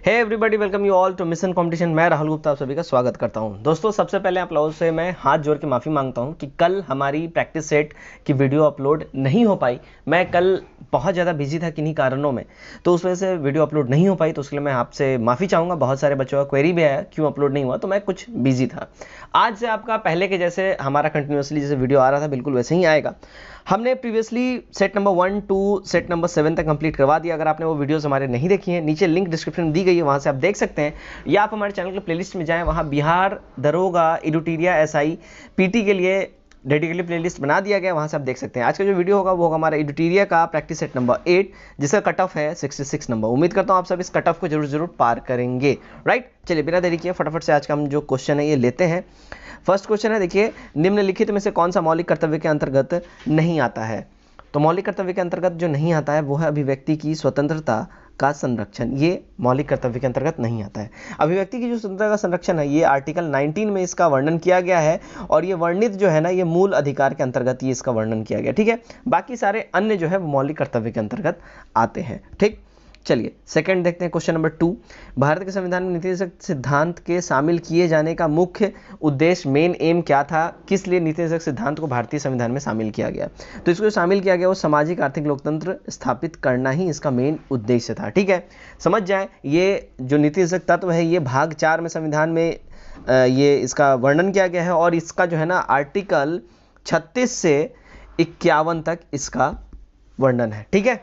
Hey everybody, welcome you all to mission competition. मैं राहुल गुप्ता आप सभी का स्वागत करता हूं। दोस्तों, सबसे पहले आप लोगों से मैं हाथ जोड़ के माफ़ी मांगता हूं कि कल हमारी प्रैक्टिस सेट की वीडियो अपलोड नहीं हो पाई। मैं कल बहुत ज़्यादा बिजी था किन्हीं कारणों में, तो उस वजह से वीडियो अपलोड नहीं हो पाई। तो उसके लिए मैं आपसे माफ़ी चाहूँगा। बहुत सारे बच्चों का क्वेरी भी आया क्यों अपलोड नहीं हुआ, तो मैं कुछ बिजी था। आज से आपका पहले के जैसे हमारा कंटिन्यूसली जैसे वीडियो आ रहा था बिल्कुल वैसे ही आएगा। हमने previously set number 1 to set number 7 तक कंप्लीट करवा दिया। अगर आपने वो वीडियोस हमारे नहीं देखी हैं, नीचे लिंक डिस्क्रिप्शन में दी गई है, वहाँ से आप देख सकते हैं, या आप हमारे चैनल के प्लेलिस्ट में जाएं, वहाँ बिहार दरोगा एडुटीरिया एसआई पीटी के लिए डेडिकेटेड प्लेलिस्ट बना दिया गया, वहाँ से आप देख सकते हैं। आज का जो वीडियो होगा वो होगा हमारा एडुटीरिया का प्रैक्टिस सेट नंबर 8, जिसका कट ऑफ है 66 नंबर। उम्मीद करता हूँ आप सब इस कट ऑफ को जरूर पार करेंगे। राइट, चलिए बिना देरी किए फटाफट से आज का हम जो क्वेश्चन है ये लेते हैं। फर्स्ट क्वेश्चन है, देखिए, निम्नलिखित में से कौन सा मौलिक कर्तव्य के अंतर्गत नहीं आता है? तो मौलिक कर्तव्य के अंतर्गत जो नहीं आता है वो है अभिव्यक्ति की स्वतंत्रता का संरक्षण। ये मौलिक कर्तव्य के अंतर्गत नहीं आता है। अभिव्यक्ति की जो स्वतंत्रता का संरक्षण है, ये आर्टिकल 19 में इसका वर्णन किया गया है, और ये वर्णित जो है ना, ये मूल अधिकार के अंतर्गत ये इसका वर्णन किया गया। ठीक है, बाकी सारे अन्य जो है वो मौलिक कर्तव्य के अंतर्गत आते हैं। ठीक, चलिए सेकंड देखते हैं, क्वेश्चन नंबर 2। भारत के संविधान में नीति सिद्धांत के शामिल किए जाने का मुख्य उद्देश्य, मेन एम क्या था? किस लिए नीति सिद्धांत को भारतीय संविधान में शामिल किया गया? तो इसको शामिल किया गया वो सामाजिक आर्थिक लोकतंत्र स्थापित करना ही इसका मेन उद्देश्य था। ठीक है, समझ जाए, ये जो नीति तत्व है ये भाग 4 में संविधान में ये इसका वर्णन किया गया है, और इसका जो है ना आर्टिकल 36 से 51 तक इसका वर्णन है। ठीक है,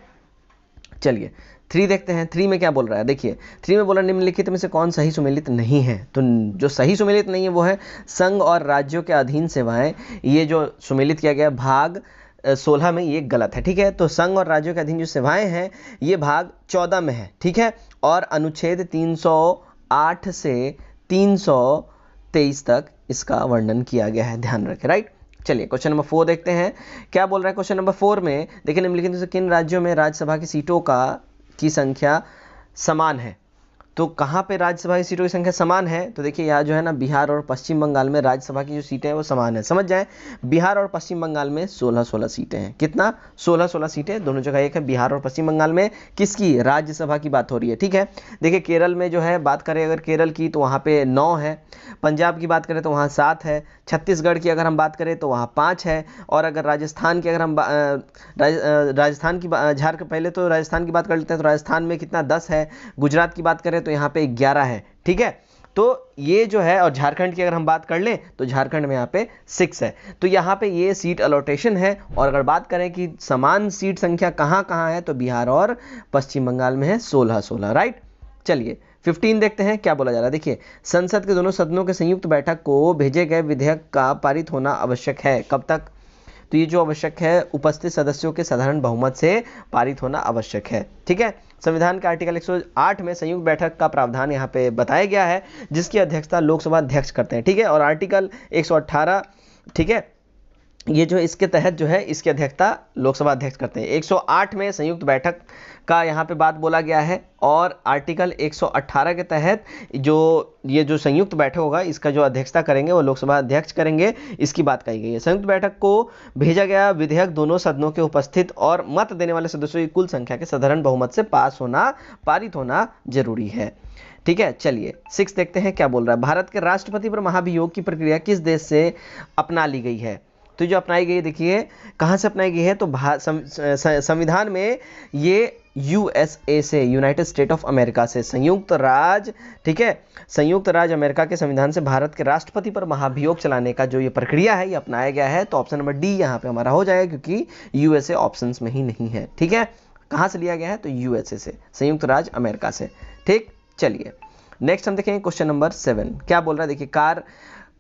चलिए 3 देखते हैं। 3 में क्या बोल रहा है, देखिए 3 में बोला निम्नलिखित में से कौन सही सुमेलित नहीं है? तो जो सही सुमेलित नहीं है वो है संघ और राज्यों के अधीन सेवाएं। ये जो सुमेलित किया गया भाग 16 में ये गलत है। ठीक है, तो संघ और राज्यों के अधीन जो सेवाएं हैं ये भाग 14 में है। ठीक है, और अनुच्छेद 308 से 323 तक इसका वर्णन किया गया है, ध्यान रखें। राइट, चलिए क्वेश्चन नंबर 4 देखते हैं क्या बोल रहा है। क्वेश्चन नंबर 4 में देखिए, निम्नलिखित में से किन राज्यों में राज्यसभा की सीटों की संख्या समान है? तो कहाँ पे राज्यसभा की सीटों की संख्या समान है? तो देखिए यहाँ जो है ना, बिहार और पश्चिम बंगाल में राज्यसभा की जो सीटें हैं वो समान है। समझ जाए, बिहार और पश्चिम बंगाल में 16-16 सीटें हैं। कितना? 16-16 सीटें दोनों जगह एक है। बिहार और पश्चिम बंगाल में किसकी? राज्यसभा की बात हो रही है। ठीक है, देखिए केरल में जो है बात करें अगर केरल की, तो वहाँ पे 9 है। पंजाब की बात करें तो वहाँ 7 है। छत्तीसगढ़ की अगर हम बात करें तो वहाँ 5 है। और अगर राजस्थान की अगर हम राजस्थान की झारखंड, पहले तो राजस्थान की बात कर लेते हैं, तो राजस्थान में कितना? 10 है। गुजरात की बात करें तो यहाँ पे 11 है। ठीक है, तो ये जो है, और झारखंड की अगर हम बात कर लें तो झारखंड में यहाँ पे 6 है। तो यहाँ पे ये सीट अलॉटेशन है। और अगर बात करें कि समान सीट संख्या कहाँ कहाँ है, तो बिहार और पश्चिम बंगाल में है 16-16। राइट, चलिए 15 देखते हैं क्या बोला जा रहा है। देखिए, संसद के दोनों सदनों के संयुक्त बैठक को भेजे गए विधेयक का पारित होना आवश्यक है। कब तक? तो ये जो आवश्यक है, उपस्थित सदस्यों के साधारण बहुमत से पारित होना आवश्यक है। ठीक है, संविधान के आर्टिकल 108 में संयुक्त बैठक का प्रावधान यहाँ पे बताया गया है, जिसकी अध्यक्षता लोकसभा अध्यक्ष करते हैं। ठीक है, और आर्टिकल 118, ठीक है, ये जो इसके तहत जो है इसकी अध्यक्षता लोकसभा अध्यक्ष करते हैं। 108 में संयुक्त बैठक का यहाँ पे बात बोला गया है, और आर्टिकल 118 के तहत जो ये जो संयुक्त बैठक होगा इसका जो अध्यक्षता करेंगे वो लोकसभा अध्यक्ष करेंगे, इसकी बात कही गई है। संयुक्त बैठक को भेजा गया विधेयक दोनों सदनों के उपस्थित और मत देने वाले सदस्यों की कुल संख्या के साधारण बहुमत से पारित होना जरूरी है। ठीक है, चलिए 6 देखते हैं क्या बोल रहा है। भारत के राष्ट्रपति पर महाभियोग की प्रक्रिया किस देश से अपना ली गई है? तो जो अपनाई गई, देखिए कहाँ से अपनाई गई है, तो संविधान में ये यूएसए से, यूनाइटेड स्टेट ऑफ अमेरिका से, संयुक्त राज्य, ठीक है, संयुक्त राज्य अमेरिका के संविधान से भारत के राष्ट्रपति पर महाभियोग चलाने का जो ये प्रक्रिया है ये अपनाया गया है। तो ऑप्शन नंबर डी यहाँ पे हमारा हो जाएगा, क्योंकि यूएसए ऑप्शंस में ही नहीं है। ठीक है, कहाँ से लिया गया है? तो यूएसए से, संयुक्त राज्य अमेरिका से। ठीक, चलिए नेक्स्ट हम देखेंगे क्वेश्चन नंबर 7 क्या बोल रहा है। देखिए,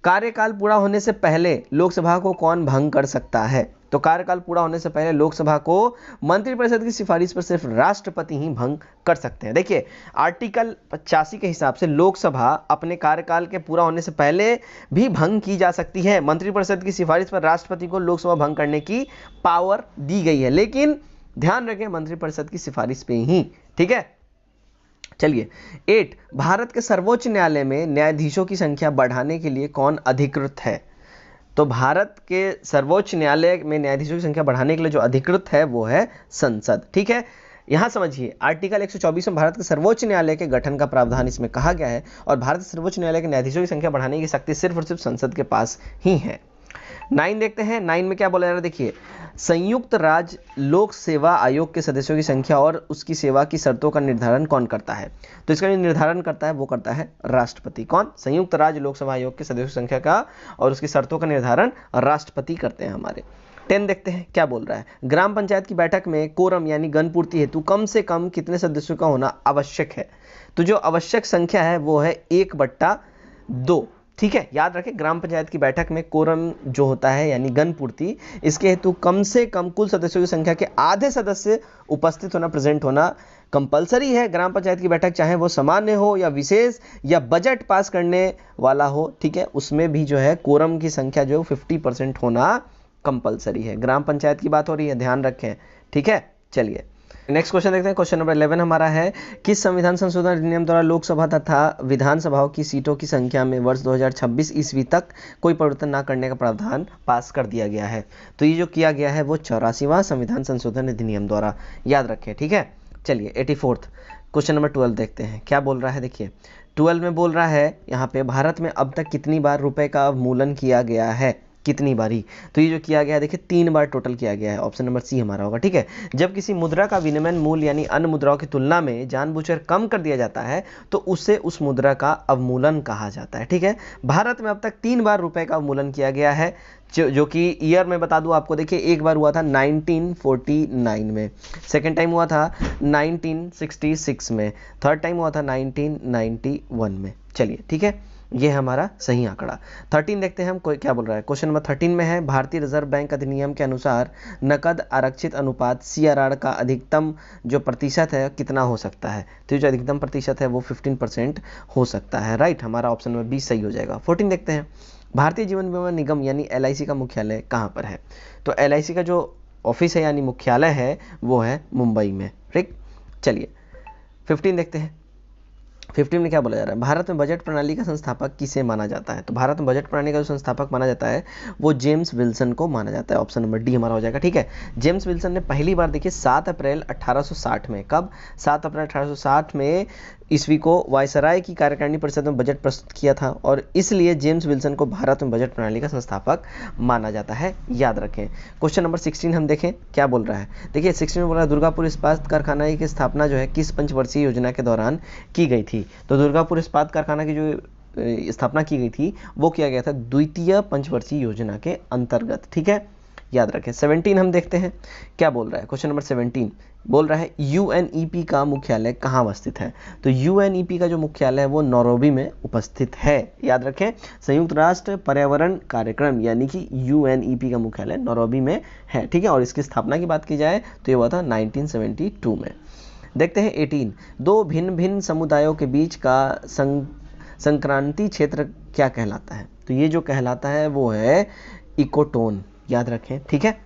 कार्यकाल पूरा होने से पहले लोकसभा को कौन भंग कर सकता है? तो कार्यकाल पूरा होने से पहले लोकसभा को मंत्रिपरिषद की सिफारिश पर सिर्फ राष्ट्रपति ही भंग कर सकते हैं। देखिए, आर्टिकल 85 के हिसाब से लोकसभा अपने कार्यकाल के पूरा होने से पहले भी भंग की जा सकती है। मंत्रिपरिषद की सिफारिश पर राष्ट्रपति को लोकसभा भंग करने की पावर दी गई है, लेकिन ध्यान रखें मंत्रिपरिषद की सिफारिश पे ही। ठीक है, चलिए 8, भारत के सर्वोच्च न्यायालय में न्यायाधीशों की संख्या बढ़ाने के लिए कौन अधिकृत है? तो भारत के सर्वोच्च न्यायालय में न्यायाधीशों की संख्या बढ़ाने के लिए जो अधिकृत है वो है संसद। ठीक है, यहां समझिए आर्टिकल 124 में भारत के सर्वोच्च न्यायालय के गठन का प्रावधान इसमें कहा गया है और भारत सर्वोच्च न्यायालय के न्यायाधीशों की संख्या बढ़ाने की शक्ति सिर्फ और सिर्फ संसद के पास ही है। 9 देखते हैं। 9 में क्या बोला जा रहा है, देखिए संयुक्त राज्य लोक सेवा आयोग के सदस्यों की संख्या और उसकी सेवा की शर्तों का निर्धारण कौन करता है? तो इसका जो निर्धारण करता है वो करता है राष्ट्रपति। कौन? संयुक्त राज्य लोक सेवा आयोग के सदस्यों की संख्या का और उसकी शर्तों का निर्धारण राष्ट्रपति करते हैं हमारे। 10 देखते हैं क्या बोल रहा है। ग्राम पंचायत की बैठक में कोरम यानी गणपूर्ति हेतु कम से कम कितने सदस्यों का होना आवश्यक है? तो जो आवश्यक संख्या है वो है 1/2। ठीक है, याद रखें ग्राम पंचायत की बैठक में कोरम जो होता है यानी गणपूर्ति, इसके हेतु कम से कम कुल सदस्यों की संख्या के आधे सदस्य उपस्थित होना, प्रेजेंट होना कंपलसरी है। ग्राम पंचायत की बैठक चाहे वो सामान्य हो या विशेष या बजट पास करने वाला हो, ठीक है, उसमें भी जो है कोरम की संख्या जो 50% होना कंपलसरी है। ग्राम पंचायत की बात हो रही है, ध्यान रखें। ठीक है, चलिए नेक्स्ट क्वेश्चन देखते हैं। क्वेश्चन नंबर 11 हमारा है, किस संविधान संशोधन अधिनियम द्वारा लोकसभा तथा विधानसभाओं की सीटों की संख्या में वर्ष 2026 ईस्वी तक कोई परिवर्तन न करने का प्रावधान पास कर दिया गया है? तो ये जो किया गया है वो 84वां संविधान संशोधन अधिनियम द्वारा, याद रखें। ठीक है, चलिए 84th क्वेश्चन नंबर 12 देखते हैं क्या बोल रहा है। देखिए 12 में बोल रहा है यहाँ पे, भारत में अब तक कितनी बार रुपए का अवमूल्यन किया गया है? कितनी बारी? तो ये जो किया गया है देखिए 3 बार टोटल किया गया है। ऑप्शन नंबर सी हमारा होगा। ठीक है, जब किसी मुद्रा का विनिमय मूल्य यानी अन्य मुद्राओं की तुलना में जानबूझकर कम कर दिया जाता है तो उसे उस मुद्रा का अवमूल्यन कहा जाता है। ठीक है, भारत में अब तक 3 बार रुपए का अवमूल्यन किया गया है, जो कि ईयर में बता दूं आपको। देखिए एक बार हुआ था 1949 में, सेकेंड टाइम हुआ था 1966 में, थर्ड टाइम हुआ था 1991 में। चलिए ठीक है, ये हमारा सही आंकड़ा। 13 देखते हैं हम कोई क्या बोल रहा है। क्वेश्चन नंबर 13 में है, भारतीय रिजर्व बैंक अधिनियम के अनुसार नकद आरक्षित अनुपात CRR का अधिकतम जो प्रतिशत है कितना हो सकता है? तो जो अधिकतम प्रतिशत है वो 15% हो सकता है। राइट, हमारा ऑप्शन नंबर बी सही हो जाएगा। 14 देखते हैं, भारतीय जीवन बीमा निगम यानी LIC का मुख्यालय कहाँ पर है? तो LIC का जो ऑफिस है यानी मुख्यालय है वो है मुंबई में। ठीक, चलिए 15 देखते हैं। 15 में क्या बोला जा रहा है, भारत में बजट प्रणाली का संस्थापक किसे माना जाता है? तो भारत में बजट प्रणाली का जो संस्थापक माना जाता है वो जेम्स विल्सन को माना जाता है। ऑप्शन नंबर डी हमारा हो जाएगा। ठीक है, जेम्स विल्सन ने पहली बार देखिए 7 अप्रैल 1860 में, कब? 7 अप्रैल 1860 में ईस्वी को वायसराय की कार्यकारिणी परिषद में बजट प्रस्तुत किया था और इसलिए जेम्स विल्सन को भारत में बजट प्रणाली का संस्थापक माना जाता है, याद रखें। क्वेश्चन नंबर 16 हम देखें क्या बोल रहा है। देखिए 16 में बोल रहा है, दुर्गापुर इस्पात कारखाना की स्थापना जो है किस पंचवर्षीय योजना के दौरान की गई थी? तो दुर्गापुर इस्पात कारखाना की जो स्थापना की गई थी वो किया गया था द्वितीय पंचवर्षीय योजना के अंतर्गत। ठीक है, याद रखें। 17 हम देखते हैं क्या बोल रहा है। क्वेश्चन नंबर 17 बोल रहा है, UNEP का मुख्यालय कहाँ अवस्थित है? तो UNEP का जो मुख्यालय है वो नैरोबी में उपस्थित है, याद रखें। संयुक्त राष्ट्र पर्यावरण कार्यक्रम यानी कि UNEP का मुख्यालय नैरोबी में है। ठीक है, और इसकी स्थापना की बात की जाए तो ये हुआ था 1972 में। देखते हैं 18, दो भिन्न भिन्न समुदायों के बीच का संक्रांति क्षेत्र क्या कहलाता है? तो ये जो कहलाता है वो है इकोटोन, याद रखें। ठीक है,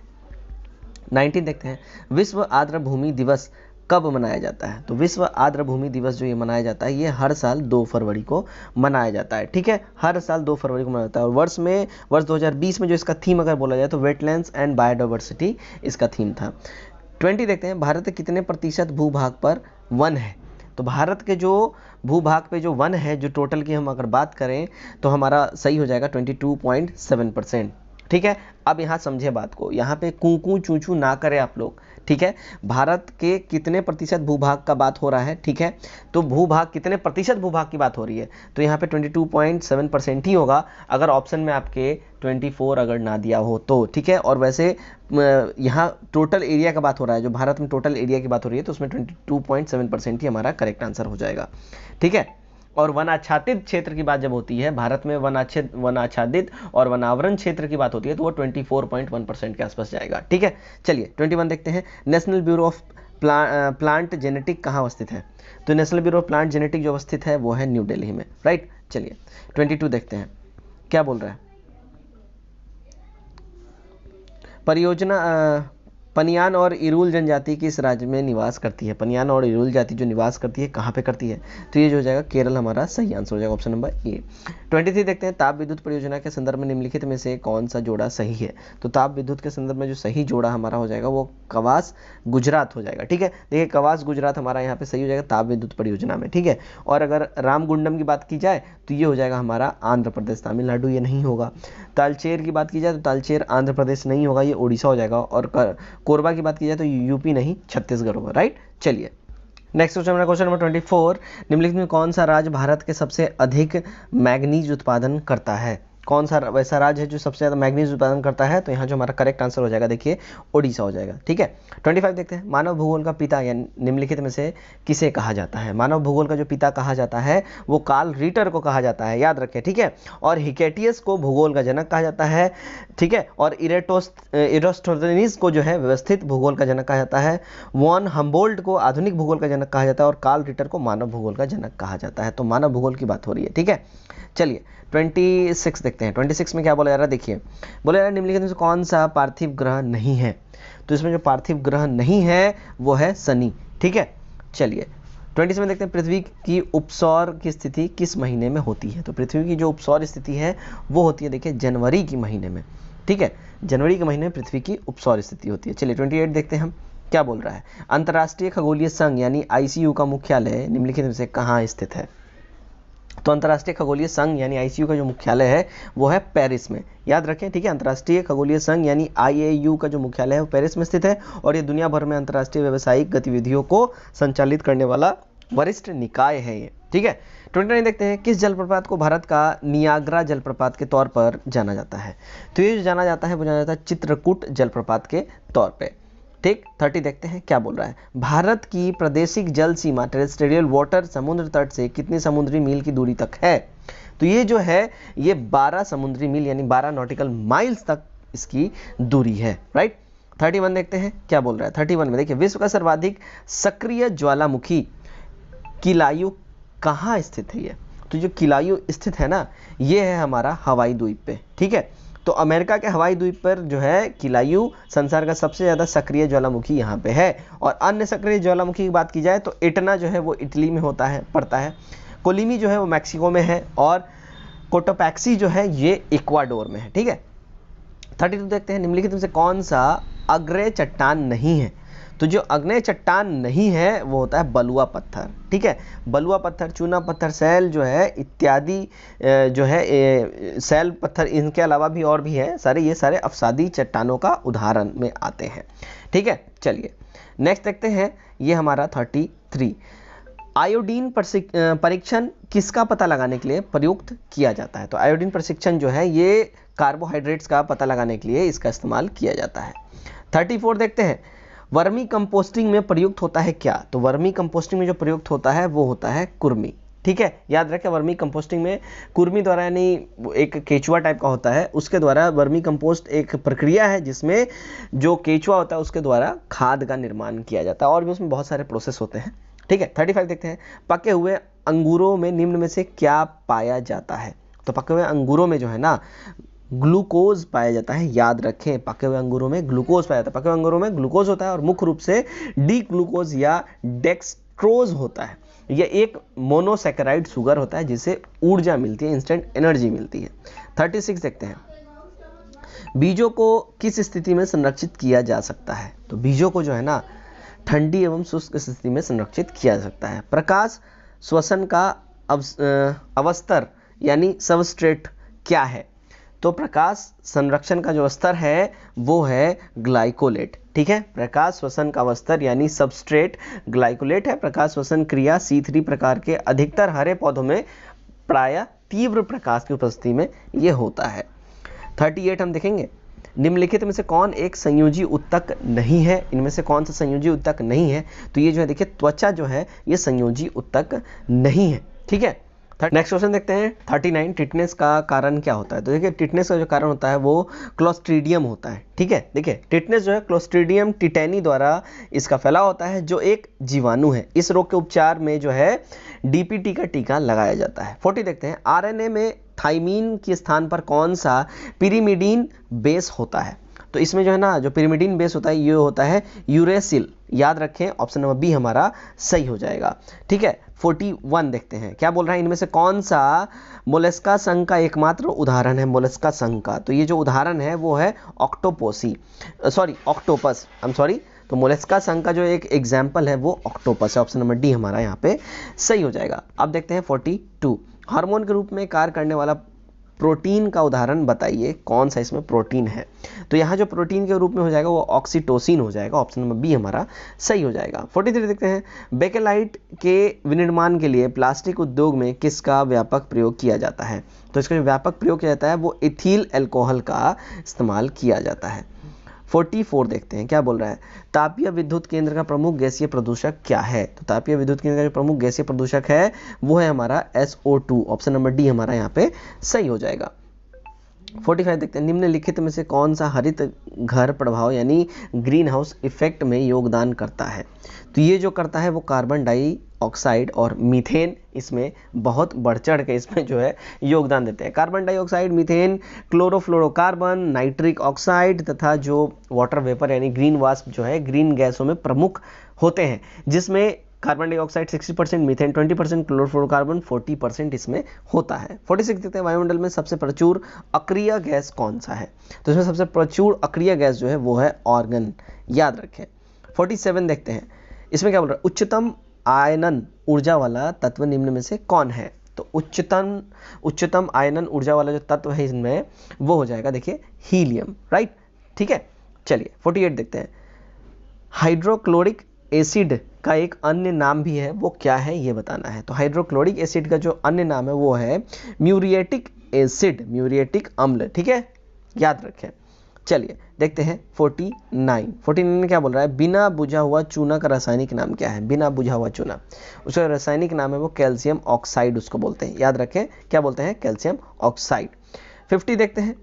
19 देखते हैं, विश्व आर्द्र भूमि दिवस कब मनाया जाता है? तो विश्व आर्द्र भूमि दिवस जो ये मनाया जाता है ये हर साल 2 फरवरी को मनाया जाता है। ठीक है, हर साल 2 फरवरी को मनाया जाता है। और वर्ष 2020 में जो इसका थीम अगर बोला जाए तो वेटलैंड्स एंड बायोडाइवर्सिटी इसका थीम था। 20 देखते हैं, भारत के कितने प्रतिशत भूभाग पर वन है? तो भारत के जो भूभाग पे जो वन है, जो टोटल की हम अगर बात करें तो हमारा सही हो जाएगा 22.7%। ठीक है, अब यहाँ समझे बात को, यहाँ पे कू चू चू ना करें आप लोग। ठीक है, भारत के कितने प्रतिशत भूभाग का बात हो रहा है? ठीक है, तो भूभाग कितने प्रतिशत भूभाग की बात हो रही है तो यहाँ पे 22.7% ही होगा अगर ऑप्शन में आपके 24 अगर ना दिया हो तो। ठीक है, और वैसे यहाँ टोटल एरिया का बात हो रहा है, जो भारत में टोटल एरिया की बात हो रही है तो उसमें 22.7% ही हमारा करेक्ट आंसर हो जाएगा। ठीक है, और वनाच्छादित क्षेत्र की बात जब होती है, भारत में वनाच्छादित और वनावरण क्षेत्र की बात होती है तो वो 24.1% के आसपास जाएगा। ठीक है, चलिए 21 देखते हैं, national bureau of plant genetic कहाँ अवस्थित है? तो national bureau of plant genetic जो अवस्थित है वो है न्यू दिल्ली में। राइट, चलिए 22 देखते हैं क्या बोल रहा है। परियोजना पनियान और इरुल जनजाति किस राज्य में निवास करती है? पनियान और इरुल जाति जो निवास करती है कहाँ पे करती है? तो ये जो हो जाएगा केरल हमारा सही आंसर हो जाएगा, ऑप्शन नंबर ए। 23 देखते हैं, ताप विद्युत परियोजना के संदर्भ में निम्नलिखित में से कौन सा जोड़ा सही है? तो ताप विद्युत के संदर्भ में जो सही जोड़ा हमारा हो जाएगा वो कवास गुजरात हो जाएगा। ठीक है, देखिए कवास गुजरात हमारा यहाँ पे सही हो जाएगा ताप विद्युत परियोजना में। ठीक है, और अगर रामगुंडम की बात की जाए तो ये हो जाएगा हमारा आंध्र प्रदेश, तमिलनाडु ये नहीं होगा। तालचेर की बात की जाए तो तालचेर आंध्र प्रदेश नहीं होगा, ये उड़ीसा हो जाएगा। और कोरबा की बात की जाए तो यूपी नहीं छत्तीसगढ़ होगा। राइट, चलिए नेक्स्ट क्वेश्चन मेरा क्वेश्चन नंबर 24, निम्नलिखित में कौन सा राज्य भारत के सबसे अधिक मैग्नीज उत्पादन करता है? कौन सा वैसा राज्य है जो सबसे ज़्यादा मैग्नीज उत्पादन करता है? तो यहाँ जो हमारा करेक्ट आंसर हो जाएगा देखिए ओडिशा हो जाएगा। ठीक है, 25 देखते हैं, मानव भूगोल का पिता या निम्नलिखित में से किसे कहा जाता है? मानव भूगोल का जो पिता कहा जाता है वो कार्ल रिटर को कहा जाता है, याद रखें। ठीक है, और हिकेटियस को भूगोल का जनक कहा जाता है। ठीक है, और इरेटोस्थेनीज को जो है व्यवस्थित भूगोल का जनक कहा जाता है। वॉन हम्बोल्ट को आधुनिक भूगोल का जनक कहा जाता है और कार्ल रिटर को मानव भूगोल का जनक कहा जाता है। तो मानव भूगोल की बात हो रही है। ठीक है, चलिए 26 देखते हैं। 26 में क्या बोला जा रहा है, देखिए बोला जा रहा है निम्नलिखित में से कौन सा पार्थिव ग्रह नहीं है? तो इसमें जो पार्थिव ग्रह नहीं है वो है शनि। ठीक है, चलिए 27 में देखते हैं, पृथ्वी की उपसौर की स्थिति किस महीने में होती है? तो पृथ्वी की जो उपसौर स्थिति है वो होती है देखिए जनवरी के महीने में। ठीक है, जनवरी के महीने में पृथ्वी की उपसौर स्थिति होती है। चलिए 28 देखते हैं हम क्या बोल रहा है, अंतर्राष्ट्रीय खगोलीय संघ यानी ICU का मुख्यालय निम्नलिखित में से कहाँ स्थित है? तो अंतर्राष्ट्रीय खगोलीय संघ यानी ICU का जो मुख्यालय है वो है पेरिस में, याद रखें। ठीक है, अंतर्राष्ट्रीय खगोलीय संघ यानी IAU का जो मुख्यालय है वो पेरिस में स्थित है और ये दुनिया भर में अंतर्राष्ट्रीय व्यावसायिक गतिविधियों को संचालित करने वाला वरिष्ठ निकाय है ये। ठीक है, 29 देखते हैं, किस जलप्रपात को भारत का नियाग्रा जलप्रपात के तौर पर जाना जाता है? तो ये जो जाना जाता है वो जाना जाता है चित्रकूट जलप्रपात के तौर पे। ठीक, 30 देखते हैं क्या बोल रहा है, भारत की प्रादेशिक जल सीमा टेरेस्ट्रियल वाटर समुद्र तट से कितनी समुद्री मील की दूरी तक है? तो ये जो है ये 12 समुद्री मील यानी 12 नॉटिकल माइल्स तक इसकी दूरी है। राइट, 31 देखते हैं क्या बोल रहा है। 31 में देखिए, विश्व का सर्वाधिक सक्रिय ज्वालामुखी किलायु कहाँ स्थित है? ये तो जो किलायु स्थित है ना ये है हमारा हवाई द्वीप पे। ठीक है, तो अमेरिका के हवाई द्वीप पर जो है किलायु संसार का सबसे ज़्यादा सक्रिय ज्वालामुखी यहाँ पे है। और अन्य सक्रिय ज्वालामुखी की बात की जाए तो एटना जो है वो इटली में पड़ता है, कोलिमी जो है वो मैक्सिको में है और कोटोपैक्सी जो है ये इक्वाडोर में है। ठीक है, 32 देखते हैं, निम्नलिखित में से कौन सा अग्नेय चट्टान नहीं है? तो जो अग्नेय चट्टान नहीं है वो होता है बलुआ पत्थर। ठीक है, बलुआ पत्थर, चूना पत्थर, सैल जो है इत्यादि जो है सैल पत्थर, इनके अलावा भी और भी है सारे, ये सारे अवसादी चट्टानों का उदाहरण में आते हैं। ठीक है, चलिए नेक्स्ट देखते हैं, ये हमारा 33, आयोडीन परीक्षण किसका पता लगाने के लिए प्रयुक्त किया जाता है? तो आयोडीन परीक्षण जो है ये कार्बोहाइड्रेट्स का पता लगाने के लिए इसका इस्तेमाल किया जाता है। 34 देखते हैं, वर्मी कंपोस्टिंग में प्रयुक्त होता है क्या? तो वर्मी कंपोस्टिंग में जो प्रयुक्त होता है वो होता है कुर्मी। ठीक है, याद रखें वर्मी कंपोस्टिंग में कुर्मी द्वारा यानी एक केचुआ टाइप का होता है उसके द्वारा वर्मी कंपोस्ट एक प्रक्रिया है जिसमें जो केचुआ होता है उसके द्वारा खाद का निर्माण किया जाता है और भी उसमें बहुत सारे प्रोसेस होते हैं। ठीक है, 35 देखते हैं, पके हुए अंगूरों में निम्न में से क्या पाया जाता है? तो पके हुए अंगूरों में जो है ना ग्लूकोज पाया जाता है, याद रखें पके हुए अंगूरों में ग्लूकोज पाया जाता है। पके हुए अंगूरों में ग्लूकोज होता है और मुख्य रूप से डी ग्लूकोज या डेक्सट्रोज होता है। यह एक मोनोसैकेराइड शुगर होता है जिससे ऊर्जा मिलती है, इंस्टेंट एनर्जी मिलती है। 36 देखते हैं, बीजों को किस स्थिति में संरक्षित किया जा सकता है? तो बीजों को जो है ना ठंडी एवं शुष्क स्थिति में संरक्षित किया जा सकता है। प्रकाश श्वसन का अवस्तर यानी सबस्ट्रेट क्या है? तो प्रकाश संरक्षण का जो स्तर है वो है ग्लाइकोलेट। ठीक है, प्रकाश श्वसन का अवस्तर यानी सबस्ट्रेट ग्लाइकोलेट है। प्रकाश श्वसन क्रिया C3 प्रकार के अधिकतर हरे पौधों में प्रायः तीव्र प्रकाश की उपस्थिति में ये होता है। 38 हम देखेंगे, निम्नलिखित में से कौन एक संयोजी उत्तक नहीं है? इनमें से कौन सा संयोजी उत्तक नहीं है? तो ये जो है देखिए त्वचा जो है ये संयोजी उत्तक नहीं है। ठीक है, नेक्स्ट क्वेश्चन देखते हैं 39, टिटनेस का कारण क्या होता है? तो देखिए टिटनेस का जो कारण होता है वो क्लोस्ट्रीडियम होता है। ठीक है, देखिए टिटनेस जो है क्लोस्ट्रीडियम टिटेनी द्वारा इसका फैलाव होता है जो एक जीवाणु है। इस रोग के उपचार में जो है DPT का टीका लगाया जाता है। 40 देखते हैं, RNA में थाइमीन के स्थान पर कौन सा पिरिमिडीन बेस होता है? तो इसमें जो है ना जो पिरिमिडीन बेस होता है ये होता है यूरेसिल, याद रखें ऑप्शन नंबर बी हमारा सही हो जाएगा। ठीक है, 41 देखते हैं क्या बोल रहा है, इनमें से कौन सा मोलस्का संघ का एकमात्र उदाहरण है मोलस्का संघ का। तो ये जो उदाहरण है वो है ऑक्टोपस, तो मोलस्का संघ का जो एक एग्जाम्पल है वो ऑक्टोपस है। ऑप्शन नंबर डी हमारा यहाँ पे सही हो जाएगा। अब देखते हैं 42, हार्मोन के रूप में कार्य करने वाला प्रोटीन का उदाहरण बताइए, कौन सा इसमें प्रोटीन है। तो यहाँ जो प्रोटीन के रूप में हो जाएगा वो ऑक्सीटोसिन हो जाएगा। ऑप्शन नंबर बी हमारा सही हो जाएगा। 43 देखते हैं, बेकेलाइट के विनिर्माण के लिए प्लास्टिक उद्योग में किसका व्यापक प्रयोग किया जाता है। तो इसका जो व्यापक प्रयोग किया जाता है वो इथील अल्कोहल का इस्तेमाल किया जाता है। 44 देखते हैं क्या बोल रहा है, तापीय विद्युत केंद्र का प्रमुख गैसीय प्रदूषक क्या है। तो तापीय विद्युत केंद्र का जो प्रमुख गैसीय प्रदूषक है वो है हमारा SO2। ऑप्शन नंबर डी हमारा यहाँ पे सही हो जाएगा। 45 देखते हैं, निम्नलिखित में से कौन सा हरित घर प्रभाव यानी ग्रीन हाउस इफेक्ट में योगदान करता है। तो ये जो करता है वो कार्बन डाइऑक्साइड और मीथेन इसमें बहुत बढ़ चढ़ के इसमें जो है योगदान देते हैं। Carbon dioxide, methane, chlorofluorocarbon, nitric oxide तथा जो वाटर वेपर यानी ग्रीन वाष्प जो है ग्रीन गैसों में प्रमुख होते हैं, जिसमें कार्बन डाइऑक्साइड 60%, मीथेन 20%, क्लोरोफ्लोरोकार्बन 40% इसमें होता है। 46 देखते हैं, वायुमंडल में सबसे प्रचुर अक्रिय गैस कौन सा है। तो इसमें सबसे प्रचुर अक्रिय गैस जो है वो है ऑर्गन, याद रखें। 47 देखते हैं, इसमें क्या बोल रहा है, उच्चतम आयनन ऊर्जा वाला तत्व निम्न में से कौन है। तो उच्चतम आयनन ऊर्जा वाला जो तत्व है इसमें वो हो जाएगा देखिए हीलियम, राइट। ठीक है, चलिए 48 देखते हैं, हाइड्रोक्लोरिक एसिड का एक अन्य नाम भी है, वो क्या है ये बताना है। तो हाइड्रोक्लोरिक एसिड का जो अन्य नाम है वो है म्यूरिएटिक एसिड, म्यूरिएटिक अम्ल। ठीक है, याद रखें। चलिए देखते हैं 49 में क्या बोल रहा है, बिना बुझा हुआ चूना का रासायनिक नाम क्या है। बिना बुझा हुआ चूना, उसका रासायनिक नाम है वो कैल्शियम ऑक्साइड उसको बोलते हैं, याद रखें क्या बोलते हैं, कैल्शियम ऑक्साइड। 50 देखते हैं,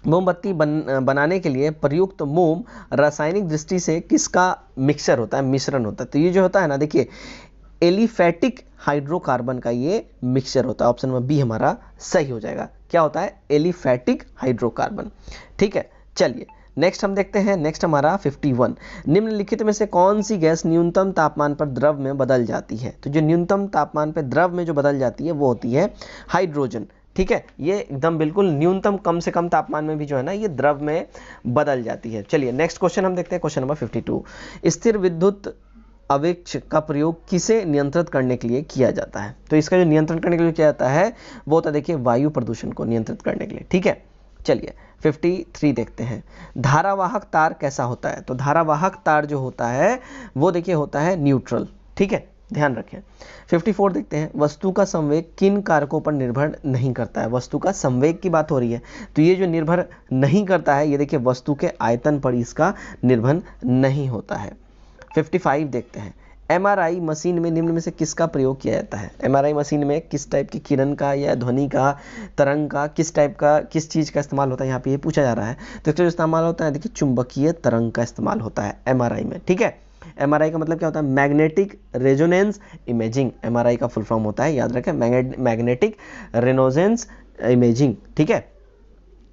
मोमबत्ती बनाने के लिए प्रयुक्त मोम रासायनिक दृष्टि से किसका मिक्सचर होता है, मिश्रण होता है। तो ये जो होता है ना देखिए एलिफेटिक हाइड्रोकार्बन का ये मिक्सचर होता है। ऑप्शन नंबर बी हमारा सही हो जाएगा। क्या होता है, एलिफेटिक हाइड्रोकार्बन। ठीक है, चलिए नेक्स्ट हम देखते हैं, नेक्स्ट हमारा 51, निम्नलिखित में से कौन सी गैस न्यूनतम तापमान पर द्रव में बदल जाती है। तो जो न्यूनतम तापमान पर द्रव में जो बदल जाती है वो होती है हाइड्रोजन। ठीक है, ये एकदम बिल्कुल न्यूनतम कम से कम तापमान में भी जो है ना ये द्रव में बदल जाती है। चलिए नेक्स्ट क्वेश्चन हम देखते हैं, क्वेश्चन नंबर 52, स्थिर विद्युत आवेश का प्रयोग किसे नियंत्रित करने के लिए किया जाता है। तो इसका जो नियंत्रण करने के लिए किया जाता है वो होता है देखिए वायु प्रदूषण को नियंत्रित करने के लिए। ठीक है, चलिए 53 देखते हैं, धारावाहक तार कैसा होता है। तो धारावाहक तार जो होता है वो देखिए होता है न्यूट्रल। ठीक है, ध्यान रखें। 54 देखते हैं, वस्तु का संवेग किन कारकों पर निर्भर नहीं करता है। वस्तु का संवेग की बात हो रही है, तो ये जो निर्भर नहीं करता है ये देखिए वस्तु के आयतन पर इसका निर्भर नहीं होता है। 55 देखते हैं, MRI मशीन में निम्न में से किसका प्रयोग किया जाता है। MRI मशीन में किस टाइप की किरण का या ध्वनि का, तरंग का, किस टाइप का, किस चीज़ का इस्तेमाल होता है, यहाँ पे ये पूछा जा रहा है। तो इसका जो इस्तेमाल होता है देखिए चुंबकीय तरंग का इस्तेमाल होता है MRI में। ठीक है, MRI का मतलब क्या होता है, मैग्नेटिक रेजोनेंस इमेजिंग। MRI का फुल फॉर्म होता है, याद रखें, मैग्नेटिक रेजोनेंस इमेजिंग। ठीक है,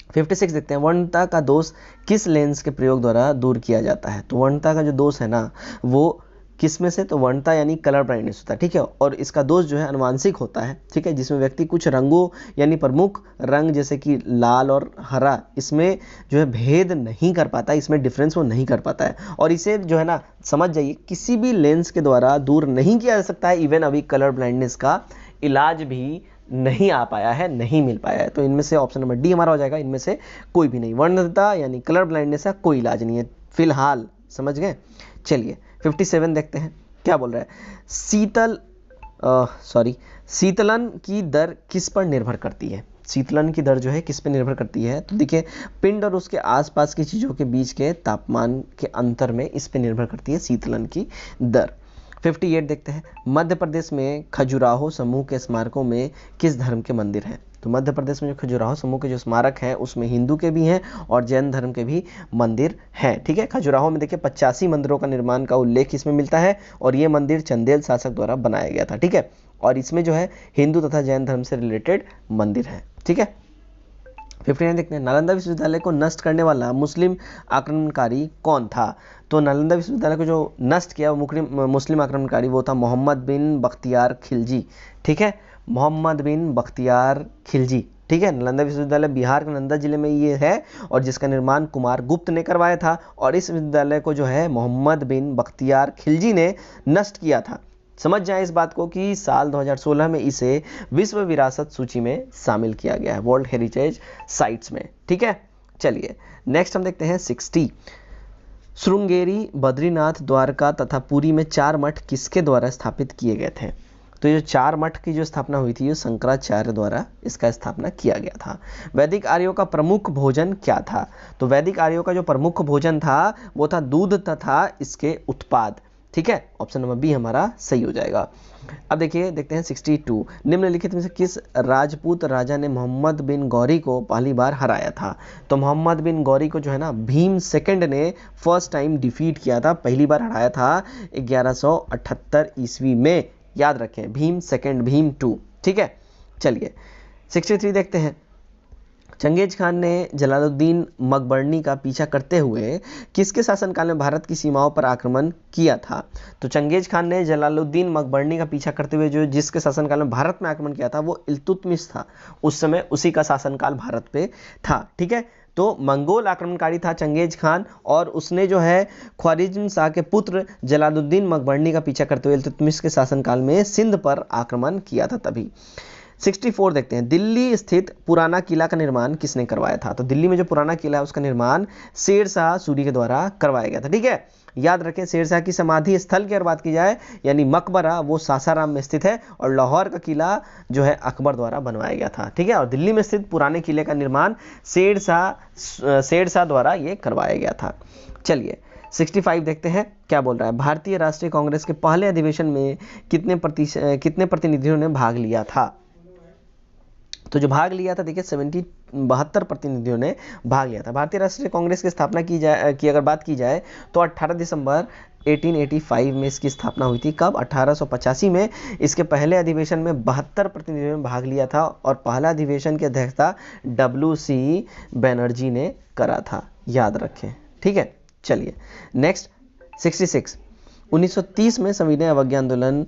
56 देखते हैं, वर्णता का दोष किस लेंस के प्रयोग द्वारा दूर किया जाता है। तो वर्णता का जो दोष है ना वो किस में से, तो वर्णता यानी कलर ब्लाइंडनेस होता है। ठीक है, और इसका दोष जो है अनुवांशिक होता है। ठीक है, जिसमें व्यक्ति कुछ रंगों यानी प्रमुख रंग जैसे कि लाल और हरा इसमें जो है भेद नहीं कर पाता, इसमें डिफरेंस वो नहीं कर पाता है। और इसे जो है ना समझ जाइए किसी भी लेंस के द्वारा दूर नहीं किया जा सकता है। इवन अभी कलर ब्लाइंडनेस का इलाज भी नहीं आ पाया है, नहीं मिल पाया है। तो इनमें से ऑप्शन नंबर डी हमारा हो जाएगा, इनमें से कोई भी नहीं। वर्णता यानी कलर ब्लाइंडनेस का कोई इलाज नहीं है फिलहाल, समझ गए। चलिए 57 देखते हैं, क्या बोल रहा है, शीतलन की दर किस पर निर्भर करती है। शीतलन की दर जो है किस पर निर्भर करती है। तो देखिए पिंड और उसके आसपास की चीज़ों के बीच के तापमान के अंतर में इस पर निर्भर करती है शीतलन की दर। 58 देखते हैं, मध्य प्रदेश में खजुराहो समूह के स्मारकों में किस धर्म के मंदिर हैं। तो मध्य प्रदेश में जो खजुराहो समूह के जो स्मारक हैं उसमें हिंदू के भी हैं और जैन धर्म के भी मंदिर हैं। ठीक है, खजुराहो में देखिए 85 मंदिरों का निर्माण का उल्लेख इसमें मिलता है और ये मंदिर चंदेल शासक द्वारा बनाया गया था। ठीक है, और इसमें जो है हिंदू तथा जैन धर्म से रिलेटेड मंदिर है। ठीक है, 59 देखते हैं, नालंदा विश्वविद्यालय को नष्ट करने वाला मुस्लिम आक्रमणकारी कौन था? तो नालंदा विश्वविद्यालय को जो नष्ट किया वो मुस्लिम आक्रमणकारी वो था मोहम्मद बिन बख्तियार खिलजी। ठीक है, मोहम्मद बिन बख्तियार खिलजी। ठीक है, नालंदा विश्वविद्यालय बिहार के नालंदा जिले में ये है और जिसका निर्माण कुमार गुप्त ने करवाया था, और इस विश्वविद्यालय को जो है मोहम्मद बिन बख्तियार खिलजी ने नष्ट किया था। समझ जाए इस बात को कि साल 2016 में इसे विश्व विरासत सूची में शामिल किया गया है, वर्ल्ड हेरिटेज साइट्स में। ठीक है, चलिए नेक्स्ट हम देखते हैं 60। श्रृंगेरी, बद्रीनाथ, द्वारका तथा पुरी में 4 मठ किसके द्वारा स्थापित किए गए थे? तो ये 4 मठ की जो स्थापना हुई थी ये शंकराचार्य द्वारा इसका स्थापना किया गया था। वैदिक आर्यों का प्रमुख भोजन क्या था? तो वैदिक आर्यों का जो प्रमुख भोजन था वो था दूध तथा इसके उत्पाद। ठीक है, ऑप्शन नंबर बी हमारा सही हो जाएगा। अब देखते हैं 62। निम्नलिखित में से किस राजपूत राजा ने मोहम्मद बिन गौरी को पहली बार हराया था? तो मोहम्मद बिन गौरी को जो है ना भीम सेकंड ने फर्स्ट टाइम डिफीट किया था, पहली बार हराया था 1178 ईस्वी में। याद रखें, भीम सेकंड, भीम 2। ठीक है, चलिए 63 देखते हैं। चंगेज खान ने जलालुद्दीन मकबरनी का पीछा करते हुए किसके शासनकाल में भारत की सीमाओं पर आक्रमण किया था? तो चंगेज खान ने जलालुद्दीन मकबरनी का पीछा करते हुए जो जिसके शासनकाल में भारत में आक्रमण किया था वो इल्तुतमिश था, उस समय उसी का शासनकाल भारत पे था। ठीक है, तो मंगोल आक्रमणकारी था चंगेज खान और उसने जो है ख्वारिज्म शाह के पुत्र जलालुद्दीन मकबरनी का पीछा करते हुए इल्तुतमिश के शासनकाल में सिंध पर आक्रमण किया था तभी। 64 देखते हैं। दिल्ली स्थित पुराना किला का निर्माण किसने करवाया था? तो दिल्ली में जो पुराना किला है उसका निर्माण शेर शाह सूरी के द्वारा करवाया गया था। ठीक है, याद रखें शेर शाह की समाधि स्थल की अगर बात की जाए यानी मकबरा वो सासाराम में स्थित है और लाहौर का किला जो है अकबर द्वारा बनवाया गया था। ठीक है, और दिल्ली में स्थित पुराने किले का निर्माण शेर शाह द्वारा ये करवाया गया था। चलिए 65 देखते हैं क्या बोल रहा है। भारतीय राष्ट्रीय कांग्रेस के पहले अधिवेशन में कितने प्रतिनिधियों ने भाग लिया था? तो जो भाग लिया था देखिए 72 प्रतिनिधियों ने भाग लिया था। भारतीय राष्ट्रीय कांग्रेस की स्थापना की अगर बात की जाए तो 18 दिसंबर 1885 में इसकी स्थापना हुई थी। कब? 1885 में। इसके पहले अधिवेशन में 72 प्रतिनिधियों ने भाग लिया था और पहला अधिवेशन की अध्यक्षता WC बनर्जी ने करा था, याद रखें। ठीक है, चलिए नेक्स्ट 66। 1930 में सविनय अवज्ञा आंदोलन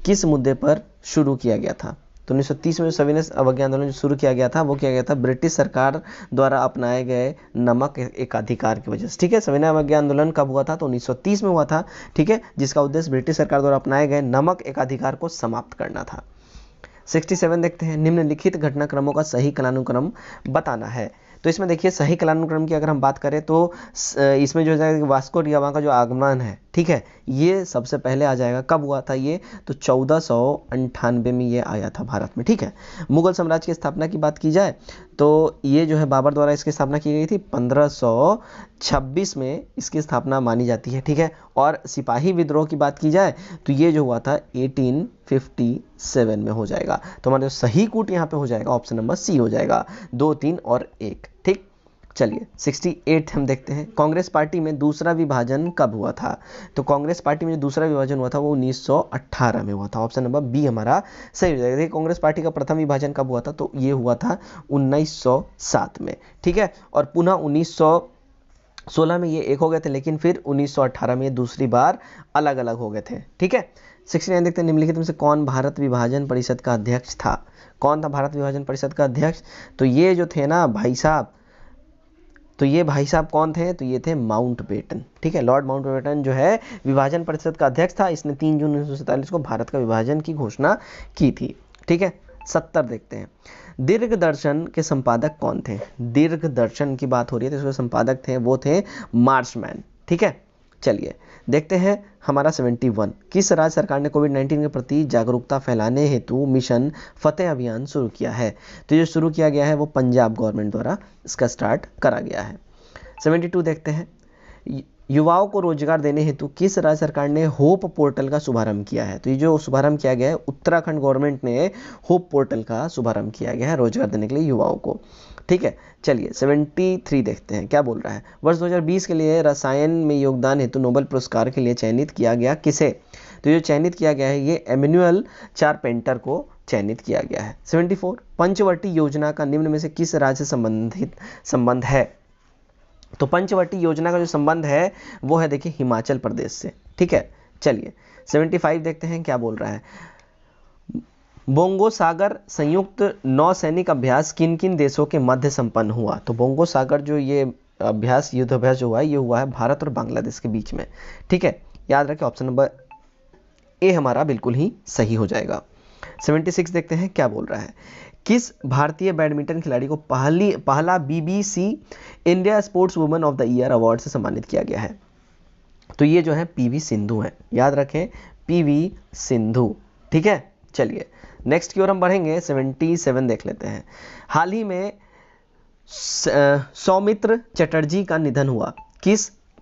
किस मुद्दे पर शुरू किया गया था? तो 1930 में जो सविनय अवज्ञा आंदोलन शुरू किया गया था वो किया गया था ब्रिटिश सरकार द्वारा अपनाए गए नमक एकाधिकार की वजह से। ठीक है, सविनय अवज्ञा आंदोलन कब हुआ था? तो 1930 में हुआ था। ठीक है, जिसका उद्देश्य ब्रिटिश सरकार द्वारा अपनाए गए नमक एकाधिकार को समाप्त करना था। 67 देखते हैं। निम्नलिखित घटनाक्रमों का सही कालानुक्रम बताना है। तो इसमें देखिए सही कालानुक्रम की अगर हम बात करें तो इसमें जो है वास्को डी गामा का जो आगमन है, ठीक है, ये सबसे पहले आ जाएगा। कब हुआ था ये? तो 1498 में ये आया था भारत में। ठीक है, मुगल साम्राज्य की स्थापना की बात की जाए तो ये जो है बाबर द्वारा इसकी स्थापना की गई थी 1526 में इसकी स्थापना मानी जाती है। ठीक है, और सिपाही विद्रोह की बात की जाए तो ये जो हुआ था 1857 में हो जाएगा। तो हमारा जो सही कूट यहाँ पे हो जाएगा ऑप्शन नंबर सी हो जाएगा, 2, 3 और 1। ठीक, चलिए 68 हम देखते हैं। कांग्रेस पार्टी में दूसरा विभाजन कब हुआ था? तो कांग्रेस पार्टी में जो दूसरा विभाजन हुआ था वो 1918 में हुआ था। ऑप्शन नंबर बी हमारा सही हो जाएगा। देखिए कांग्रेस पार्टी का प्रथम विभाजन कब हुआ था? तो ये हुआ था 1907 में। ठीक है, और पुनः 1916 में ये एक हो गए थे, लेकिन फिर 1918 में ये दूसरी बार अलग अलग हो गए थे। ठीक है, 69 देखते हैं। निम्नलिखित में से कौन भारत विभाजन परिषद का अध्यक्ष था? कौन था भारत विभाजन परिषद का अध्यक्ष? तो ये जो थे ना भाई साहब, तो ये भाई साहब कौन थे? तो ये थे माउंटबेटन। ठीक है, लॉर्ड माउंटबेटन जो है विभाजन परिषद का अध्यक्ष था। इसने 3 जून 1947 को भारत का विभाजन की घोषणा की थी। ठीक है, 70 देखते हैं। दीर्घ दर्शन के संपादक कौन थे? दीर्घ दर्शन की बात हो रही है तो इसके संपादक थे वो थे मार्शमैन। ठीक है, चलिए देखते हैं हमारा 71। किस राज्य सरकार ने कोविड-19 के प्रति जागरूकता फैलाने हेतु मिशन फतेह अभियान शुरू किया है? तो ये शुरू किया गया है वो पंजाब गवर्नमेंट द्वारा इसका स्टार्ट करा गया है। 72 देखते हैं। युवाओं को रोजगार देने हेतु किस राज्य सरकार ने होप पोर्टल का शुभारंभ किया है? तो ये जो शुभारंभ किया गया है उत्तराखंड गवर्नमेंट ने होप पोर्टल का शुभारंभ किया गया है रोजगार देने के लिए युवाओं को। ठीक है, चलिए 73 देखते हैं क्या बोल रहा है। वर्ष 2020 के लिए रसायन में योगदान हेतु नोबेल पुरस्कार के लिए चयनित किया गया किसे? तो ये चयनित किया गया है, ये एमेन्युअल चारपेंटर को चयनित किया गया है। 74 पंचवटी योजना का निम्न में से किस राज्य से संबंध है? तो पंचवटी योजना का जो संबंध है वो है देखिए हिमाचल प्रदेश से, ठीक है। चलिए 75 देखते हैं क्या बोल रहा है। बोंगो सागर संयुक्त नौसैनिक अभ्यास किन किन देशों के मध्य संपन्न हुआ? तो बोंगो सागर जो ये अभ्यास, युद्ध अभ्यास जो हुआ है, ये हुआ है भारत और बांग्लादेश के बीच में, ठीक है। याद रखें ऑप्शन नंबर ए हमारा बिल्कुल ही सही हो जाएगा। 76 देखते हैं क्या बोल रहा है। किस भारतीय बैडमिंटन खिलाड़ी को पहला BBC India sports woman of the year award से सम्मानित किया गया है? तो ये जो है PV सिंधु है, याद रखें PV सिंधु, ठीक है। चलिए नेक्स्ट की ओर हम बढ़ेंगे, 77 देख लेते हैं। हाल ही में सौमित्र चटर्जी का निधन हुआ,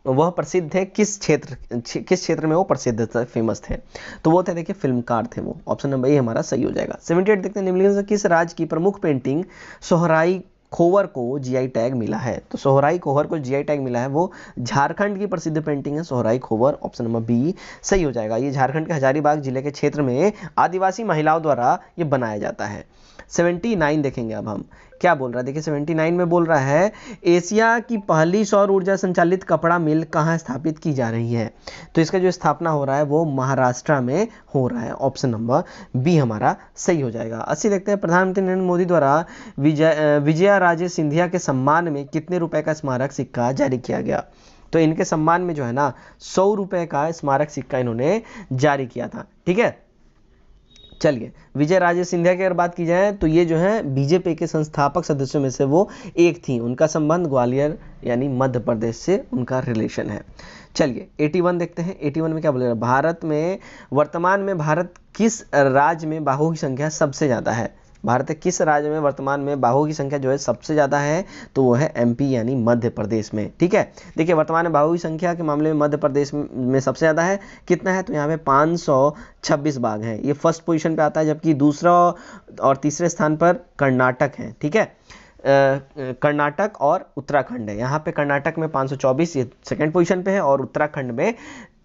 वह प्रसिद्ध थे किस क्षेत्र में वो प्रसिद्ध थे, फेमस थे? तो वो थे देखिए फिल्मकार थे वो, ऑप्शन नंबर ए हमारा सही हो जाएगा। 78 देखते हैं निम्नलिखित में से किस राज्य की प्रमुख पेंटिंग सोहराई खोवर को GI टैग मिला है? तो सोहराई खोवर को GI टैग मिला है, वो झारखंड की प्रसिद्ध पेंटिंग है सोहराई खोवर, ऑप्शन नंबर बी सही हो जाएगा। ये झारखंड के हजारीबाग जिले के क्षेत्र में आदिवासी महिलाओं द्वारा ये बनाया जाता है। 79 देखेंगे अब हम क्या बोल रहा है। देखिए 79 में बोल रहा है एशिया की पहली सौर ऊर्जा संचालित कपड़ा मिल कहाँ स्थापित की जा रही है? तो इसका जो स्थापना हो रहा है वो महाराष्ट्र में हो रहा है, ऑप्शन नंबर बी हमारा सही हो जाएगा। 80 देखते हैं प्रधानमंत्री नरेंद्र मोदी द्वारा विजया राजे सिंधिया के सम्मान में कितने रुपए का स्मारक सिक्का जारी किया गया? तो इनके सम्मान में जो है ना 100 रुपए का स्मारक सिक्का इन्होंने जारी किया था, ठीक है। चलिए विजय राजे सिंधिया की अगर बात की जाए तो ये जो है बीजेपी के संस्थापक सदस्यों में से वो एक थी, उनका संबंध ग्वालियर यानी मध्य प्रदेश से उनका रिलेशन है। चलिए 81 देखते हैं। 81 में क्या बोलेगा, भारत में वर्तमान में भारत किस राज्य में बाघों की संख्या सबसे ज़्यादा है? भारत के किस राज्य में वर्तमान में बाघों की संख्या जो है सबसे ज़्यादा है? तो वो है MP यानी मध्य प्रदेश में, ठीक है। देखिए वर्तमान में बाघों की संख्या के मामले में मध्य प्रदेश में सबसे ज़्यादा है, कितना है? तो यहाँ पे 526 बाघ हैं, ये फर्स्ट पोजीशन पे आता है, जबकि दूसरा और तीसरे स्थान पर कर्नाटक है, ठीक है। कर्नाटक और उत्तराखंड है, यहाँ पे कर्नाटक में 524 ये सेकेंड पोजीशन पे है और उत्तराखंड में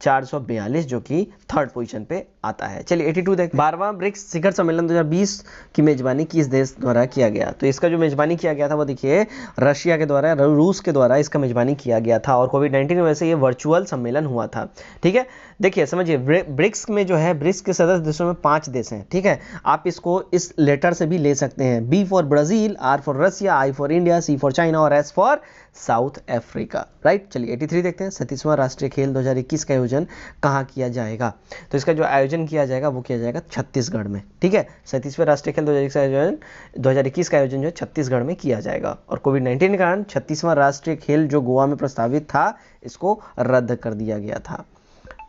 442 जो कि थर्ड पोजीशन पे आता है। चलिए 82 देख 12वां ब्रिक्स शिखर सम्मेलन 2020 की मेजबानी किस देश द्वारा किया गया? तो इसका जो मेजबानी किया गया था वो देखिए रशिया के द्वारा, रूस के द्वारा इसका मेजबानी किया गया था और कोविड-19 की वजह से ये वर्चुअल सम्मेलन हुआ था, ठीक है। देखिए समझिए ब्रिक्स में जो है ब्रिक्स के सदस्य देशों में 5 देश हैं, ठीक है। आप इसको इस लेटर से भी ले सकते हैं, B for Brazil, R for Russia, I for India, C for China और S for south Africa, right. चलिए 83 देखते हैं। 37वां राष्ट्रीय खेल 2021 का आयोजन कहाँ किया जाएगा? तो इसका जो आयोजन किया जाएगा वो किया जाएगा छत्तीसगढ़ में, ठीक है। 37वें राष्ट्रीय खेल 2021 का आयोजन जो है छत्तीसगढ़ में किया जाएगा और कोविड-19 के कारण 36वां राष्ट्रीय खेल जो गोवा में प्रस्तावित था इसको रद्द कर दिया गया था,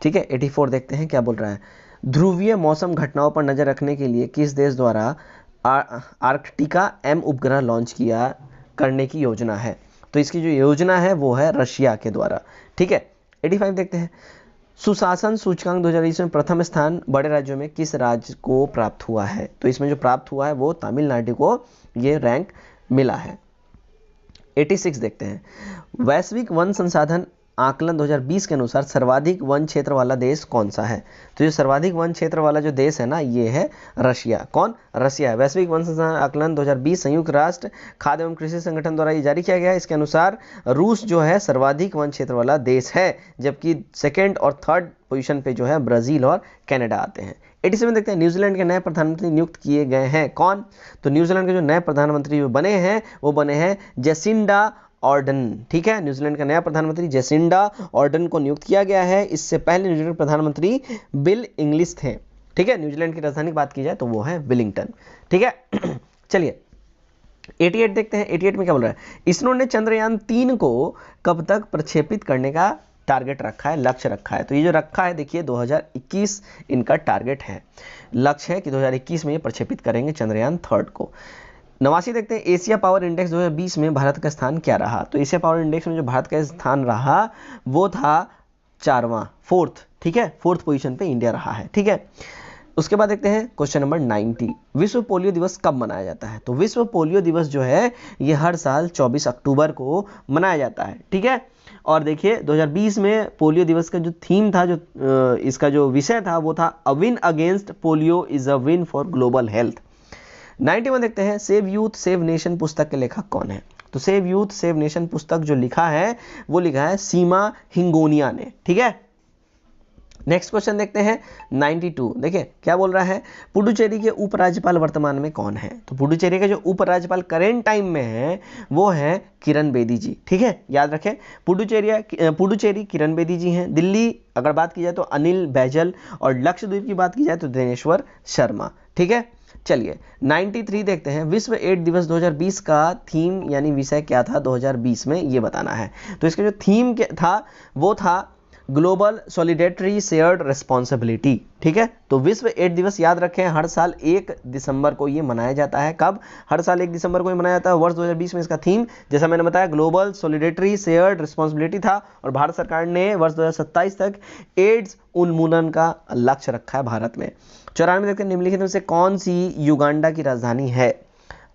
ठीक है। 84 देखते हैं क्या बोल रहा है। ध्रुवीय मौसम घटनाओं पर नजर रखने के लिए किस देश द्वारा आर्कटिका M उपग्रह लॉन्च करने की योजना है? तो इसकी जो योजना है वो है रशिया के द्वारा, ठीक है। 85 देखते हैं। सुशासन सूचकांक 2020 में प्रथम स्थान बड़े राज्यों में किस राज्य को प्राप्त हुआ है? तो इसमें जो प्राप्त हुआ है वो तमिलनाडु को ये रैंक मिला है। 86 देखते हैं। वैश्विक वन संसाधन आकलन 2020 के अनुसार सर्वाधिक वन क्षेत्र वाला देश कौन सा है? तो ये सर्वाधिक वन क्षेत्र वाला जो देश है ना ये है रशिया। कौन? रशिया है। वैश्विक वन संसाधन आकलन 2020 संयुक्त राष्ट्र खाद्य एवं कृषि संगठन द्वारा ये जारी किया गया है। इसके अनुसार रूस जो है सर्वाधिक वन क्षेत्र वाला देश है, जबकि सेकेंड और थर्ड पोजीशन पे जो है ब्राजील और कनाडा आते हैं। 87 देखते हैं। न्यूजीलैंड के नए प्रधानमंत्री नियुक्त किए गए हैं, कौन? तो न्यूजीलैंड के जो नए प्रधानमंत्री जो बने हैं वो बने हैं जेसिंडा ऑर्डन, ठीक है। न्यूजीलैंड का नया प्रधानमंत्री जेसिंडा ऑर्डन को नियुक्त किया गया है। इससे पहले न्यूजीलैंड के प्रधानमंत्री बिल इंग्लिश थे, ठीक है। न्यूजीलैंड की राजधानी की बात की जाए तो वो है वेलिंगटन, ठीक है। चलिए 88 देखते हैं। 88 में क्या बोल रहा है? इसरो ने चंद्रयान 3 को कब तक प्रक्षेपित करने का टारगेट रखा है, लक्ष्य रखा है? तो ये जो रखा है देखिए 2021 इनका टारगेट है, लक्ष्य है कि 2021 में ये प्रक्षेपित करेंगे चंद्रयान 3 को। 89 देखते हैं। एशिया पावर इंडेक्स 2020 में भारत का स्थान क्या रहा? तो एशिया पावर इंडेक्स में जो भारत का स्थान रहा वो था 4वां, फोर्थ, ठीक है। फोर्थ पोजीशन पे इंडिया रहा है, ठीक है। उसके बाद देखते हैं क्वेश्चन नंबर 90। विश्व पोलियो दिवस कब मनाया जाता है? तो विश्व पोलियो दिवस जो है ये हर साल 24 अक्टूबर को मनाया जाता है, ठीक है। और देखिए 2020 में पोलियो दिवस का जो थीम था, जो इसका जो विषय था वो था a win against polio is a win for global health. 91 देखते हैं, सेव यूथ सेव नेशन पुस्तक के लेखक कौन है? तो सेव यूथ सेव नेशन पुस्तक जो लिखा है वो लिखा है सीमा हिंगोनिया ने। ठीक है, नेक्स्ट क्वेश्चन देखते हैं 92। देखिए क्या बोल रहा है, पुडुचेरी के उपराज्यपाल वर्तमान में कौन है? तो पुडुचेरी के जो उपराज्यपाल करेंट टाइम में है वो है किरण बेदी जी। ठीक है, याद रखें, पुडुचेरी किरण बेदी जी हैं। दिल्ली अगर बात की जाए तो अनिल बैजल, और लक्षद्वीप की बात की जाए तो दिनेश्वर शर्मा। ठीक है, चलिए 93 देखते हैं, विश्व एड्स दिवस 2020 का थीम यानी विषय क्या था 2020 में, ये बताना है। तो इसका जो थीम था वो था ग्लोबल सॉलिडेरिटी शेयर्ड रिस्पॉन्सिबिलिटी। ठीक है, तो विश्व एड्स दिवस याद रखें हर साल 1 दिसंबर को ये मनाया जाता है। कब? हर साल 1 दिसंबर को ये मनाया जाता है। वर्ष 2020 में इसका थीम जैसा मैंने बताया ग्लोबल सॉलिडेरिटी शेयर्ड रिस्पॉन्सिबिलिटी था, और भारत सरकार ने वर्ष 2027 तक एड्स उन्मूलन का लक्ष्य रखा है भारत में। 94 देखते हैं, निम्नलिखित में से कौन सी युगांडा की राजधानी है?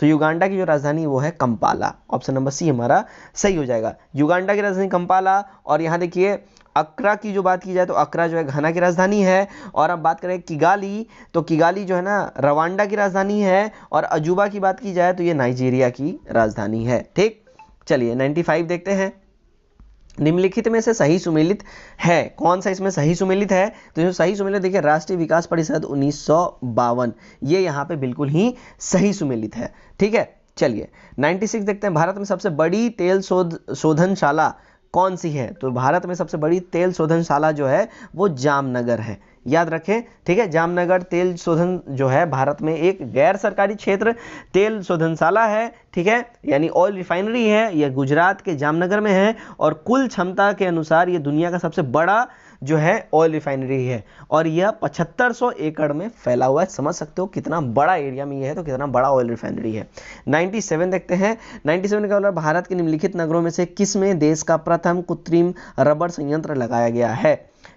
तो युगांडा की जो राजधानी वो है कंपाला। ऑप्शन नंबर सी हमारा सही हो जाएगा, युगांडा की राजधानी कंपाला। और यहाँ देखिए अक्रा की जो बात की जाए तो अक्रा जो है घाना की राजधानी है। और अब बात करें किगाली, तो किगाली जो है ना रवांडा की राजधानी है। और अजूबा की बात की जाए तो ये नाइजीरिया की राजधानी है। ठीक, चलिए 95 देखते हैं, निम्नलिखित में से सही सुमेलित है? कौन सा इसमें सही सुमेलित है? तो जो सही सुमेलित देखिए राष्ट्रीय विकास परिषद 1952, ये यहाँ पे बिल्कुल ही सही सुमेलित है। ठीक है, चलिए 96 देखते हैं, भारत में सबसे बड़ी तेल शोधनशाला कौन सी है? तो भारत में सबसे बड़ी तेल शोधनशाला जो है वो जामनगर है। याद रखें, ठीक है, जामनगर तेल शोधन जो है भारत में एक गैर सरकारी क्षेत्र तेल शोधनशाला है। ठीक है, यानी ऑयल रिफाइनरी है, यह गुजरात के जामनगर में है, और कुल क्षमता के अनुसार ये दुनिया का सबसे बड़ा जो है ऑयल रिफाइनरी है, और यह 7500 एकड़ में फैला हुआ है। समझ सकते हो कितना बड़ा एरिया में यह है, तो कितना बड़ा ऑयल रिफाइनरी है। 97 देखते हैं, 97 का बोला भारत के निम्नलिखित नगरों में से किस में देश का प्रथम कृत्रिम रबड़ संयंत्र लगाया गया है?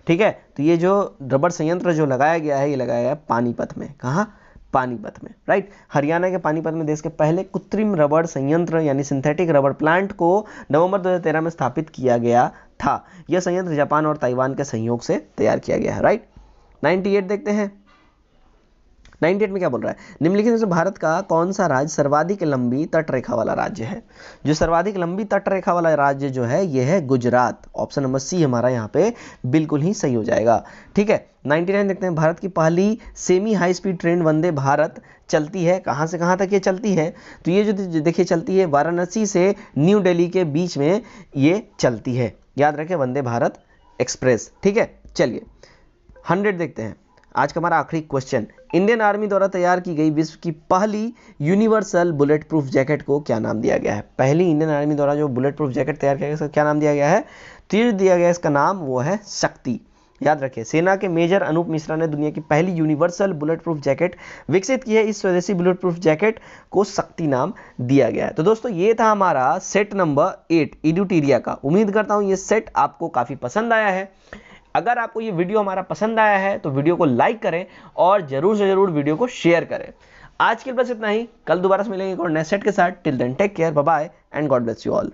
ठीक है, तो ये जो रबड़ संयंत्र जो लगाया गया है ये लगाया गया है पानीपत में। कहाँ? पानीपत में, राइट। हरियाणा के पानीपत में देश के पहले कृत्रिम रबड़ संयंत्र यानी सिंथेटिक रबड़ प्लांट को नवंबर 2013 में स्थापित किया गया था। यह संयंत्र जापान और ताइवान के सहयोग से तैयार किया गया है, राइट। 98 देखते हैं, 98 में क्या बोल रहा है, निम्नलिखित में से भारत का कौन सा राज्य सर्वाधिक लंबी तटरेखा वाला राज्य है? जो सर्वाधिक लंबी तटरेखा वाला राज्य जो है यह है गुजरात। ऑप्शन नंबर सी हमारा यहाँ पे बिल्कुल ही सही हो जाएगा। ठीक है, 99 देखते हैं, भारत की पहली semi high speed train Vande Bharat चलती है कहाँ से कहाँ तक ये चलती है? तो ये जो देखिए चलती है वाराणसी से न्यू दिल्ली के बीच में ये चलती है। याद रखें, वंदे भारत एक्सप्रेस। ठीक है, चलिए 100 देखते हैं, आज का हमारा आखिरी क्वेश्चन, इंडियन आर्मी द्वारा तैयार की गई विश्व की पहली यूनिवर्सल बुलेट प्रूफ जैकेट को क्या नाम दिया गया है? पहली इंडियन आर्मी द्वारा जो बुलेट प्रूफ जैकेट तैयार किया गया इसका क्या नाम दिया गया है? तो ये दिया गया इसका नाम वो है शक्ति। याद रखिए, सेना के मेजर अनूप मिश्रा ने दुनिया की पहली यूनिवर्सल बुलेट प्रूफ जैकेट विकसित की है। इस स्वदेशी बुलेट प्रूफ जैकेट को शक्ति नाम दिया गया है। तो दोस्तों ये था हमारा सेट नंबर 8 इड्यूटीरिया का। उम्मीद करता हूँ ये सेट आपको काफ़ी पसंद आया है। अगर आपको ये वीडियो हमारा पसंद आया है तो वीडियो को लाइक करें और जरूर से जरूर वीडियो को शेयर करें। आज के लिए बस इतना ही, कल दोबारा से मिलेंगे एक और नए सेट के साथ। Till then take care, bye bye and God bless you all.